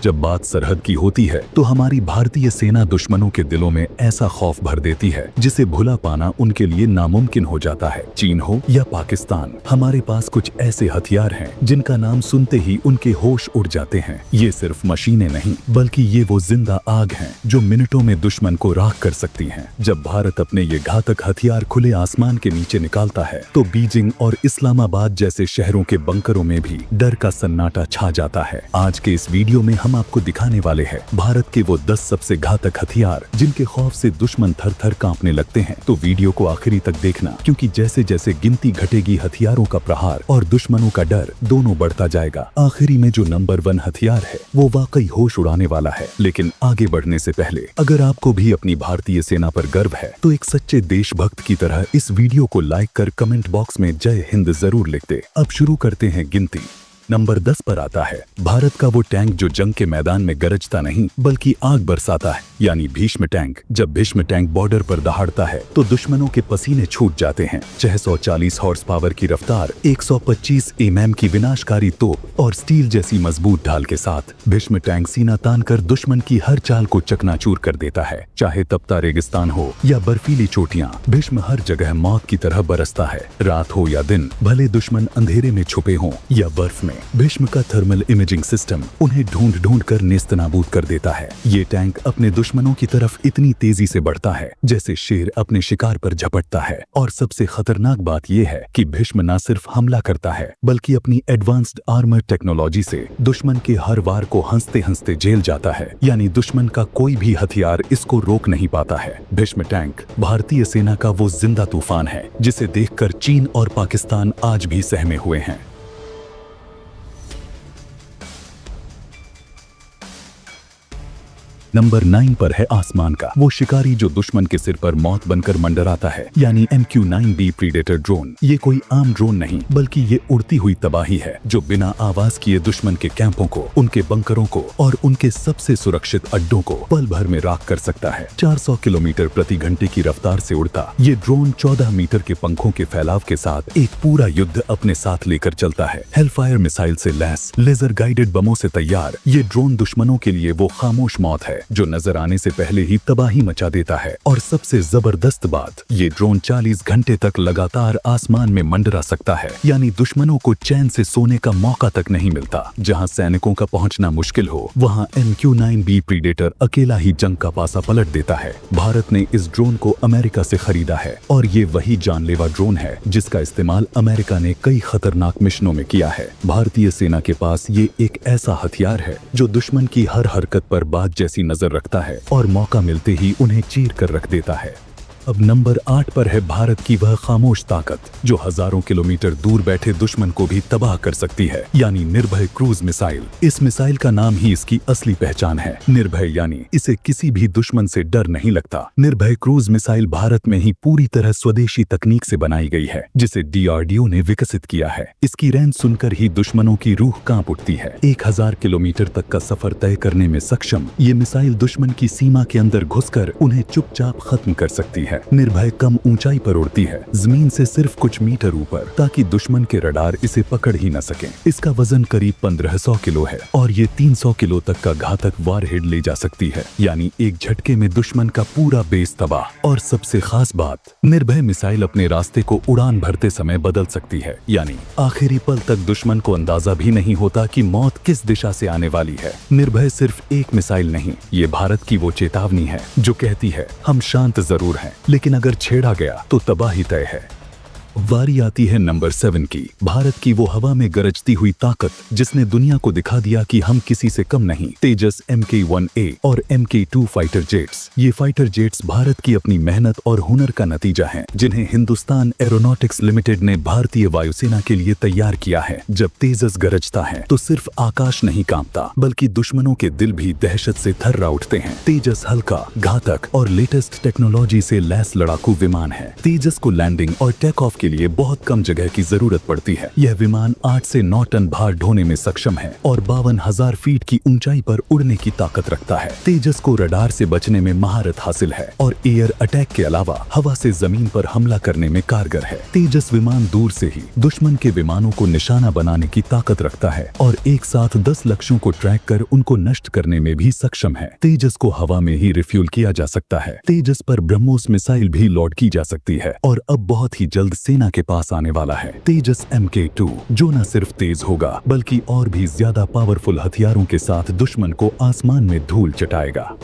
जब बात सरहद की होती है तो हमारी भारतीय सेना दुश्मनों के दिलों में ऐसा खौफ भर देती है जिसे भुला पाना उनके लिए नामुमकिन हो जाता है। चीन हो या पाकिस्तान, हमारे पास कुछ ऐसे हथियार हैं जिनका नाम सुनते ही उनके होश उड़ जाते हैं। ये सिर्फ मशीनें नहीं बल्कि ये वो जिंदा आग हैं जो मिनटों में दुश्मन को राख कर सकती हैं। जब भारत अपने ये घातक हथियार खुले आसमान के नीचे निकालता है तो बीजिंग और इस्लामाबाद जैसे शहरों के बंकरों में भी डर का सन्नाटा छा जाता है। आज के इस वीडियो में हम आपको दिखाने वाले हैं भारत के वो 10 सबसे घातक हथियार जिनके खौफ से दुश्मन थर थर कांपने लगते हैं। तो वीडियो को आखिरी तक देखना, क्योंकि जैसे जैसे गिनती घटेगी हथियारों का प्रहार और दुश्मनों का डर दोनों बढ़ता जाएगा। आखिरी में जो नंबर 1 हथियार है वो वाकई होश उड़ाने वाला है। लेकिन आगे बढ़ने से पहले अगर आपको भी अपनी भारतीय सेना पर गर्व है तो एक सच्चे देशभक्त की तरह इस वीडियो को लाइक कर कमेंट बॉक्स में जय हिंद जरूर लिख दे। अब शुरू करते हैं गिनती। नंबर 10 पर आता है भारत का वो टैंक जो जंग के मैदान में गरजता नहीं बल्कि आग बरसाता है, यानी भीष्म टैंक। जब भीष्म टैंक बॉर्डर पर दहाड़ता है तो दुश्मनों के पसीने छूट जाते हैं। 640 हॉर्स पावर की रफ्तार, 125 mm की विनाशकारी तोप और स्टील जैसी मजबूत ढाल के साथ भीष्म टैंक सीना तानकर दुश्मन की हर चाल को चकनाचूर कर देता है। चाहे तपता रेगिस्तान हो या बर्फीली चोटियां, भीष्म हर जगह मौत की तरह बरसता है। रात हो या दिन, भले दुश्मन अंधेरे में छुपे हों या बर्फ में, भीष्म का थर्मल इमेजिंग सिस्टम उन्हें ढूंढ ढूंढ कर नेस्तनाबूद कर देता है। ये टैंक अपने दुश्मनों की तरफ इतनी तेजी से बढ़ता है जैसे शेर अपने शिकार पर झपटता है। और सबसे खतरनाक बात यह है कि भीष्म न सिर्फ हमला करता है बल्कि अपनी एडवांस्ड आर्मर टेक्नोलॉजी से दुश्मन के हर वार को हंसते हंसते झेल जाता है। यानी दुश्मन का कोई भी हथियार इसको रोक नहीं पाता है। भीष्म टैंक भारतीय सेना का वो जिंदा तूफान है जिसे देखकर चीन और पाकिस्तान आज भी सहमे हुए हैं। नंबर 9 पर है आसमान का वो शिकारी जो दुश्मन के सिर पर मौत बनकर मंडराता है, यानी MQ-9B प्रीडेटर ड्रोन। ये कोई आम ड्रोन नहीं बल्कि ये उड़ती हुई तबाही है जो बिना आवाज किए दुश्मन के कैंपों को, उनके बंकरों को और उनके सबसे सुरक्षित अड्डों को पल भर में राख कर सकता है। 400 किलोमीटर प्रति घंटे की रफ्तार से उड़ता ये ड्रोन 14 मीटर के पंखों के फैलाव के साथ एक पूरा युद्ध अपने साथ लेकर चलता है। हेलफायर मिसाइल से लैस लेजर गाइडेड बमों से तैयार ये ड्रोन दुश्मनों के लिए वो खामोश मौत है जो नजर आने से पहले ही तबाही मचा देता है। और सबसे जबरदस्त बात, ये ड्रोन 40 घंटे तक लगातार आसमान में मंडरा सकता है, यानी दुश्मनों को चैन से सोने का मौका तक नहीं मिलता। जहां सैनिकों का पहुंचना मुश्किल हो वहां MQ-9B प्रीडेटर अकेला ही जंग का पासा पलट देता है। भारत ने इस ड्रोन को अमेरिका से खरीदा है और ये वही जानलेवा ड्रोन है जिसका इस्तेमाल अमेरिका ने कई खतरनाक मिशनों में किया है। भारतीय सेना के पास ये एक ऐसा हथियार है जो दुश्मन की हर हरकत पर बाज जैसी नजर रखता है और मौका मिलते ही उन्हें चीर कर रख देता है। अब नंबर 8 पर है भारत की वह खामोश ताकत जो हजारों किलोमीटर दूर बैठे दुश्मन को भी तबाह कर सकती है, यानी निर्भय क्रूज मिसाइल। इस मिसाइल का नाम ही इसकी असली पहचान है, निर्भय, यानी इसे किसी भी दुश्मन से डर नहीं लगता। निर्भय क्रूज मिसाइल भारत में ही पूरी तरह स्वदेशी तकनीक से बनाई गई है जिसे DRDO ने विकसित किया है। इसकी रेंज सुनकर ही दुश्मनों की रूह कांप उठती है। 1000 किलोमीटर तक का सफर तय करने में सक्षम ये मिसाइल दुश्मन की सीमा के अंदर घुसकर उन्हें चुपचाप खत्म कर सकती है। निर्भय कम ऊंचाई पर उड़ती है, जमीन से सिर्फ कुछ मीटर ऊपर, ताकि दुश्मन के रडार इसे पकड़ ही न सकें। इसका वजन करीब 1500 किलो है और ये 300 किलो तक का घातक वारहेड ले जा सकती है, यानी एक झटके में दुश्मन का पूरा बेस तबाह। और सबसे खास बात, निर्भय मिसाइल अपने रास्ते को उड़ान भरते समय बदल सकती है, यानी आखिरी पल तक दुश्मन को अंदाजा भी नहीं होता कि मौत किस दिशा से आने वाली है। निर्भय सिर्फ एक मिसाइल नहीं, ये भारत की वो चेतावनी है जो कहती है हम शांत जरूर हैं लेकिन अगर छेड़ा गया तो तबाही तय है। वारी आती है नंबर 7 की, भारत की वो हवा में गरजती हुई ताकत जिसने दुनिया को दिखा दिया कि हम किसी से कम नहीं। तेजस MK-1A और MK-2 फाइटर जेट्स। ये फाइटर जेट्स भारत की अपनी मेहनत और हुनर का नतीजा हैं, जिन्हें हिंदुस्तान एरोनॉटिक्स लिमिटेड ने भारतीय वायुसेना के लिए तैयार किया है। जब तेजस गरजता है तो सिर्फ आकाश नहीं कांपता बल्कि दुश्मनों के दिल भी दहशत से थर्रा उठते हैं। तेजस हल्का, घातक और लेटेस्ट टेक्नोलॉजी से लैस लड़ाकू विमान है। तेजस को लैंडिंग और टेक ऑफ के लिए बहुत कम जगह की जरूरत पड़ती है। यह विमान 8 से 9 टन भार ढोने में सक्षम है और 52,000 फीट की ऊंचाई पर उड़ने की ताकत रखता है। तेजस को रडार से बचने में महारत हासिल है और एयर अटैक के अलावा हवा से जमीन पर हमला करने में कारगर है। तेजस विमान दूर से ही दुश्मन के विमानों को निशाना बनाने की ताकत रखता है और एक साथ 10 लक्ष्यों को ट्रैक कर उनको नष्ट करने में भी सक्षम है। तेजस को हवा में ही रिफ्यूल किया जा सकता है। तेजस पर ब्रह्मोस मिसाइल भी लॉन्च की जा सकती है और अब बहुत ही जल्द सेना के पास आने वाला है तेजस MK2, जो न सिर्फ तेज होगा बल्कि और भी ज्यादा पावरफुल हथियारों के साथ दुश्मन को आसमान में धूल चटाएगा।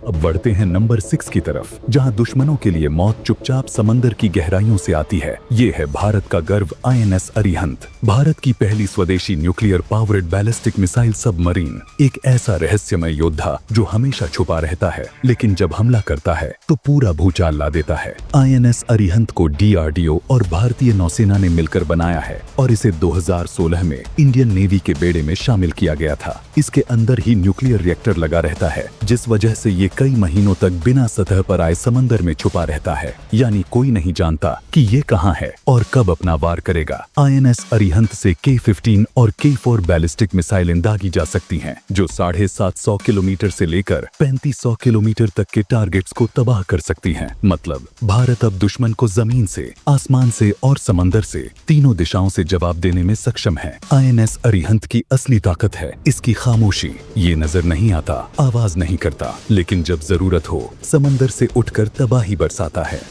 अब बढ़ते हैं नंबर 6 की तरफ, जहां दुश्मनों के लिए मौत चुपचाप समंदर की गहराइयों से आती है। ये है भारत का गर्व INS अरिहंत, भारत की पहली स्वदेशी nuclear powered ballistic missile submarine. एक ऐसा रहस्यमय योद्धा जो हमेशा छुपा रहता है लेकिन जब हमला करता है तो पूरा भूचाल ला देता है। INS अरिहंत को DRDO और भारतीय नौसेना ने मिलकर बनाया है और इसे 2016 में इंडियन नेवी के बेड़े में शामिल किया गया था। इसके अंदर ही न्यूक्लियर रिएक्टर लगा रहता है, जिस वजह से ये कई महीनों तक बिना सतह पर आए समंदर में छुपा रहता है, यानी कोई नहीं जानता कि ये कहां है और कब अपना वार करेगा। INS अरिहंत से K-15 और K-4 बैलिस्टिक मिसाइलें दागी जा सकती हैं, जो 750 किलोमीटर से लेकर 3500 किलोमीटर तक के टारगेट्स को तबाह कर सकती हैं। मतलब भारत अब दुश्मन को जमीन से, आसमान से और समंदर से, तीनों दिशाओं से जवाब देने में सक्षम है। INS अरिहंत की असली ताकत है इसकी खामोशी। ये नजर नहीं आता, आवाज नहीं करता, लेकिन जब जरूरत हो समंदर से उठकर तबाही बरसाता है।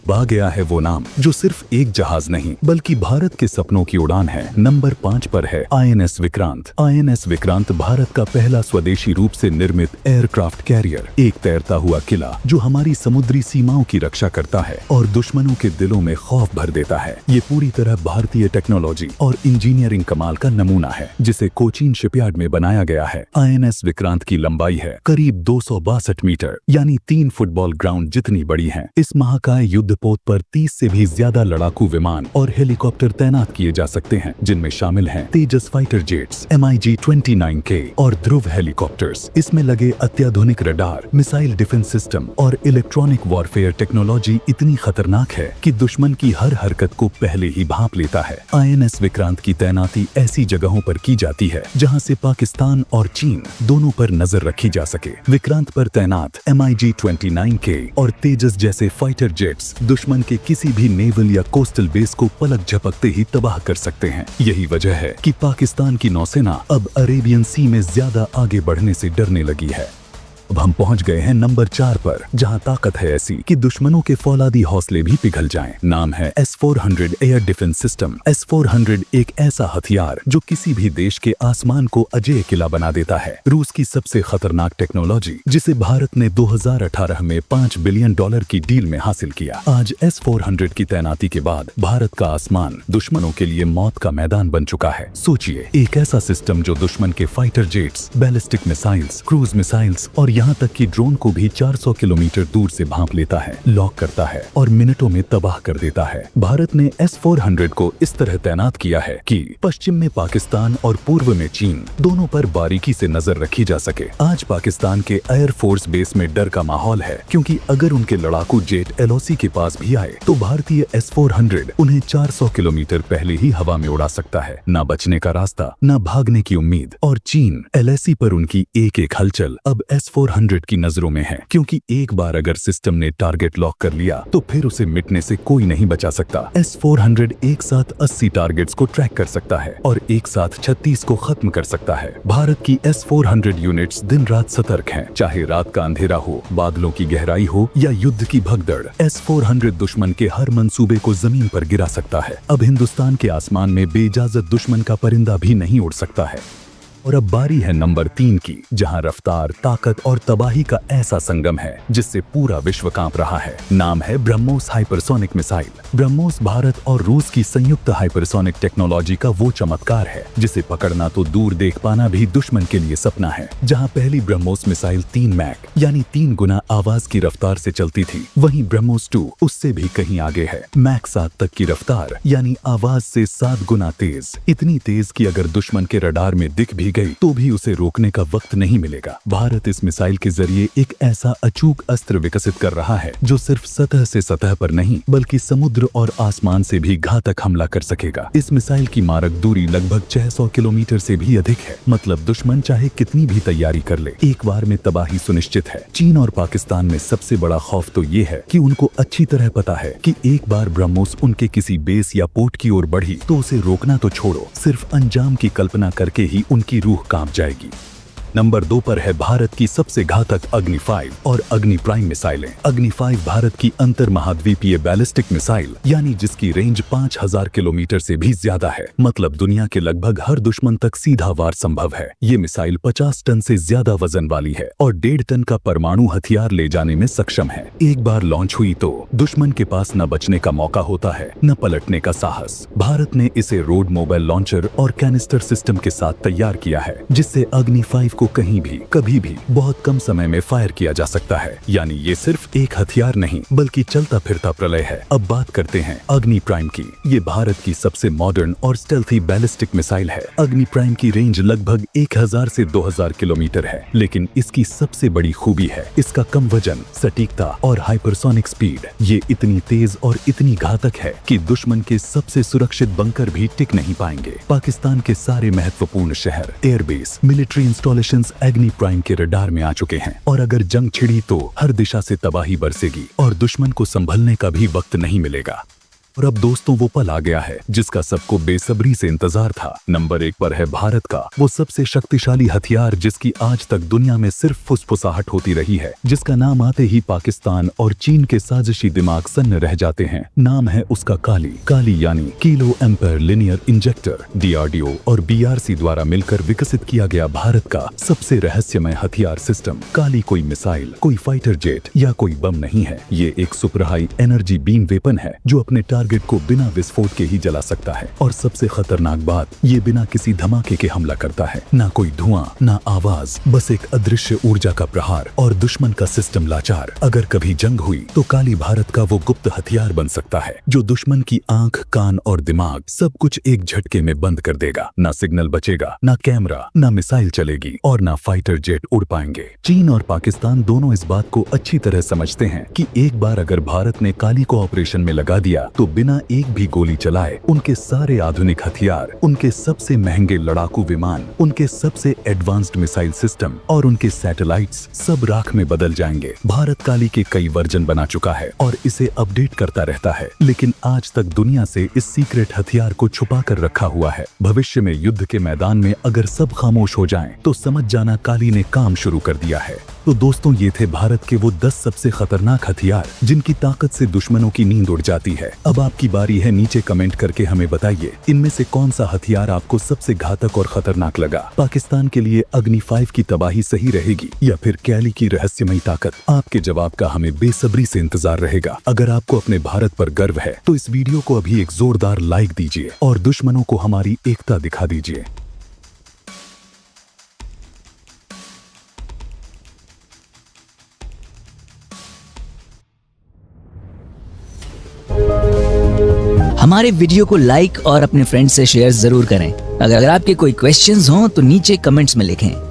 आ गया है वो नाम जो सिर्फ एक जहाज नहीं बल्कि भारत के सपनों की उड़ान है। नंबर 5 पर है INS विक्रांत। INS विक्रांत भारत का पहला स्वदेशी रूप से निर्मित एयरक्राफ्ट कैरियर, एक तैरता हुआ किला जो हमारी समुद्री सीमाओं की रक्षा करता है और दुश्मनों के दिलों में खौफ भर देता है। ये पूरी तरह भारतीय टेक्नोलॉजी और इंजीनियरिंग कमाल का नमूना है, जिसे कोचीन शिपयार्ड में बनाया गया है। INS विक्रांत की लंबाई है करीब 262 मीटर, यानी 3 फुटबॉल ग्राउंड जितनी बड़ी है। इस महाकाय युद्ध पोत पर 30 से भी ज्यादा लड़ाकू विमान और हेलीकॉप्टर तैनात किए जा सकते हैं, जिनमें शामिल हैं तेजस फाइटर जेट्स, MiG-29K और ध्रुव हेलीकॉप्टर्स। इसमें लगे अत्याधुनिक रडार, मिसाइल डिफेंस सिस्टम और इलेक्ट्रॉनिक वॉरफेयर टेक्नोलॉजी इतनी खतरनाक है कि दुश्मन की हर हरकत को पहले ही भांप लेता है। INS विक्रांत की तैनाती ऐसी जगहों पर की जाती है जहां से पाकिस्तान और चीन दोनों पर नजर रखी जा सके। विक्रांत पर तैनात MiG-29K और तेजस जैसे फाइटर जेट्स दुश्मन के किसी भी नेवल या कोस्टल बेस को पलक झपकते ही तबाह कर सकते हैं। यही वजह है कि पाकिस्तान की नौसेना अब अरेबियन सी में ज्यादा आगे बढ़ने से डरने लगी है। अब हम पहुंच गए हैं नंबर 4 पर, जहां ताकत है ऐसी कि दुश्मनों के फौलादी हौसले भी पिघल जाएं। नाम है S-400 air defence system. S-400 एक ऐसा हथियार जो किसी भी देश के आसमान को अजेय किला बना देता है। रूस की सबसे खतरनाक टेक्नोलॉजी, जिसे भारत ने 2018 में $5 बिलियन की डील में हासिल किया। आज S-400 की तैनाती के बाद भारत का आसमान दुश्मनों के लिए मौत का मैदान बन चुका है। सोचिए, एक ऐसा सिस्टम जो दुश्मन के fighter jets, ballistic missiles, cruise missiles और यहाँ तक कि ड्रोन को भी 400 किलोमीटर दूर से भांप लेता है, लॉक करता है और मिनटों में तबाह कर देता है। भारत ने S-400 को इस तरह तैनात किया है कि पश्चिम में पाकिस्तान और पूर्व में चीन, दोनों पर बारीकी से नजर रखी जा सके। आज पाकिस्तान के एयरफोर्स बेस में डर का माहौल है, क्योंकि अगर उनके लड़ाकू जेट LOC के पास भी आए तो भारतीय S-400 उन्हें 400 किलोमीटर पहले ही हवा में उड़ा सकता है। ना बचने का रास्ता, ना भागने की उम्मीद। और चीन LAC पर उनकी एक एक हलचल अब S-400 की नजरों में है, क्योंकि एक बार अगर सिस्टम ने टारगेट लॉक कर लिया तो फिर उसे मिटने से कोई नहीं बचा सकता। S-400 एक साथ 80 टारगेट्स को ट्रैक कर सकता है और एक साथ 36 को खत्म कर सकता है। भारत की S-400 यूनिट्स दिन रात सतर्क हैं, चाहे रात का अंधेरा हो, बादलों की गहराई हो या युद्ध की भगदड़। S-400 दुश्मन के हर मंसूबे को जमीन पर गिरा सकता है। अब हिंदुस्तान के आसमान में बेइजाजत दुश्मन का परिंदा भी नहीं उड़ सकता है। और अब बारी है नंबर 3 की, जहां रफ्तार, ताकत और तबाही का ऐसा संगम है जिससे पूरा विश्व कांप रहा है। नाम है ब्रह्मोस हाइपरसोनिक मिसाइल। ब्रह्मोस भारत और रूस की संयुक्त हाइपरसोनिक टेक्नोलॉजी का वो चमत्कार है जिसे पकड़ना तो दूर, देख पाना भी दुश्मन के लिए सपना है। जहां पहली ब्रह्मोस मिसाइल 3 मैक यानी 3 गुना आवाज की रफ्तार से चलती थी, वहीं ब्रह्मोस 2 उससे भी कहीं आगे है। मैक 7 तक की रफ्तार यानी आवाज से 7 गुना तेज, इतनी तेज कि अगर दुश्मन के रडार में दिख भी गई तो भी उसे रोकने का वक्त नहीं मिलेगा। भारत इस मिसाइल के जरिए एक ऐसा अचूक अस्त्र विकसित कर रहा है जो सिर्फ सतह से सतह पर नहीं बल्कि समुद्र और आसमान से भी घातक हमला कर सकेगा। इस मिसाइल की मारक दूरी लगभग 600 किलोमीटर से भी अधिक है। मतलब दुश्मन चाहे कितनी भी तैयारी कर ले, एक बार में तबाही सुनिश्चित है। चीन और पाकिस्तान में सबसे बड़ा खौफ तो ये है कि उनको अच्छी तरह पता है कि एक बार ब्रह्मोस उनके किसी बेस या पोर्ट की ओर बढ़ी तो उसे रोकना तो छोड़ो, सिर्फ अंजाम की कल्पना करके ही उनकी रूह कांप जाएगी। नंबर 2 पर है भारत की सबसे घातक अग्नि 5 और अग्नि प्राइम मिसाइलें। अग्नि 5 भारत की अंतर महाद्वीपीय बैलिस्टिक मिसाइल यानी जिसकी रेंज 5000 किलोमीटर से भी ज्यादा है। मतलब दुनिया के लगभग हर दुश्मन तक सीधा वार संभव है। ये मिसाइल 50 टन से ज्यादा वजन वाली है और 1.5 टन का परमाणु हथियार ले जाने में सक्षम है। एक बार लॉन्च हुई तो दुश्मन के पास न बचने का मौका होता है न पलटने का साहस। भारत ने इसे रोड मोबाइल लॉन्चर और कैनिस्टर सिस्टम के साथ तैयार किया है जिससे अग्नि 5 को कहीं भी कभी भी बहुत कम समय में फायर किया जा सकता है। यानी ये सिर्फ एक हथियार नहीं बल्कि चलता फिरता प्रलय है। अब बात करते हैं अग्नि प्राइम की। ये भारत की सबसे मॉडर्न और स्टेल्थी बैलिस्टिक मिसाइल है। अग्नि प्राइम की रेंज लगभग 1000 से 2000 किलोमीटर है, लेकिन इसकी सबसे बड़ी खूबी है इसका कम वजन, सटीकता और हाइपरसोनिक स्पीड। ये इतनी तेज और इतनी घातक है कि दुश्मन के सबसे सुरक्षित बंकर भी टिक नहीं पाएंगे। पाकिस्तान के सारे महत्वपूर्ण शहर, एयरबेस, मिलिट्री इंस्टॉलेशन अग्नि प्राइम के रडार में आ चुके हैं और अगर जंग छिड़ी तो हर दिशा से तबाही बरसेगी और दुश्मन को संभलने का भी वक्त नहीं मिलेगा। और अब दोस्तों वो पल आ गया है जिसका सबको बेसब्री से इंतजार था। नंबर 1 पर है भारत का वो सबसे शक्तिशाली हथियार जिसकी आज तक दुनिया में सिर्फ फुसफुसाहट होती रही है, जिसका नाम आते ही पाकिस्तान और चीन के साजिशी दिमाग सन्न रह जाते हैं। नाम है उसका काली। काली यानी kilo emperor linear injector. DRDO और BRC द्वारा मिलकर विकसित किया गया भारत का सबसे रहस्यमय हथियार सिस्टम। काली कोई मिसाइल, कोई फाइटर जेट या कोई बम नहीं है। ये एक super high energy beam weapon है जो अपने टारगेट को बिना विस्फोट के ही जला सकता है। और सबसे खतरनाक बात, ये बिना किसी धमाके के हमला करता है। ना कोई धुआं, ना आवाज, बस एक अदृश्य ऊर्जा का प्रहार और दुश्मन का सिस्टम लाचार। अगर कभी जंग हुई तो काली भारत का वो गुप्त हथियार बन सकता है जो दुश्मन की आंख, कान और दिमाग सब कुछ एक झटके में बंद कर देगा। ना सिग्नल बचेगा, ना कैमरा, ना मिसाइल चलेगी और ना फाइटर जेट उड़ पाएंगे। चीन और पाकिस्तान दोनों इस बात को अच्छी तरह समझते हैं कि एक बार अगर भारत ने काली को ऑपरेशन में लगा दिया तो बिना एक भी गोली चलाए उनके सारे आधुनिक हथियार, उनके सबसे महंगे लड़ाकू विमान, उनके सबसे एडवांस्ड मिसाइल सिस्टम और उनके सैटेलाइट्स सब राख में बदल जाएंगे। भारत काली के कई वर्जन बना चुका है और इसे अपडेट करता रहता है, लेकिन आज तक दुनिया से इस सीक्रेट हथियार को छुपा कर रखा हुआ है। भविष्य में युद्ध के मैदान में अगर सब खामोश हो जाएं, तो समझ जाना काली ने काम शुरू कर दिया है। तो दोस्तों ये थे भारत के वो 10 सबसे खतरनाक हथियार जिनकी ताकत से दुश्मनों की नींद उड़ जाती है। अब आपकी बारी है, नीचे कमेंट करके हमें बताइए इनमें से कौन सा हथियार आपको सबसे घातक और खतरनाक लगा। पाकिस्तान के लिए अग्नि 5 की तबाही सही रहेगी या फिर कैली की रहस्यमयी ताकत? आपके जवाब का हमें बेसब्री से इंतजार रहेगा। अगर आपको अपने भारत पर गर्व है तो इस वीडियो को अभी एक जोरदार लाइक दीजिए और दुश्मनों को हमारी एकता दिखा दीजिए। हमारे वीडियो को लाइक और अपने फ्रेंड्स से शेयर जरूर करें। अगर आपके कोई क्वेश्चंस हों तो नीचे कमेंट्स में लिखें।